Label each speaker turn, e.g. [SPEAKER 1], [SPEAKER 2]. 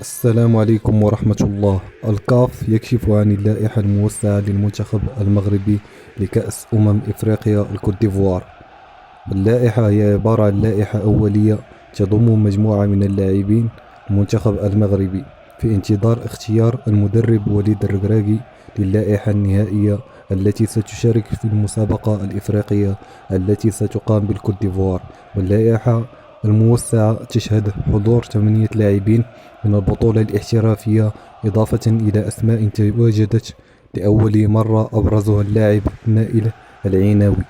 [SPEAKER 1] السلام عليكم ورحمة الله. الكاف يكشف عن اللائحة الموسعة للمنتخب المغربي لكأس إفريقيا الكوت ديفوار. اللائحة هي عبارة عن لائحة أولية تضم مجموعة من اللاعبين المنتخب المغربي في انتظار اختيار المدرب وليد الركراكي للائحة النهائية التي ستشارك في المسابقة الإفريقية التي ستقام بالكوت ديفوار. واللائحة الموسعة تشهد حضور 8 لاعبين من البطولة الاحترافية، إضافة إلى أسماء تواجدت لأول مرة أبرزها اللاعب نائل العناوي.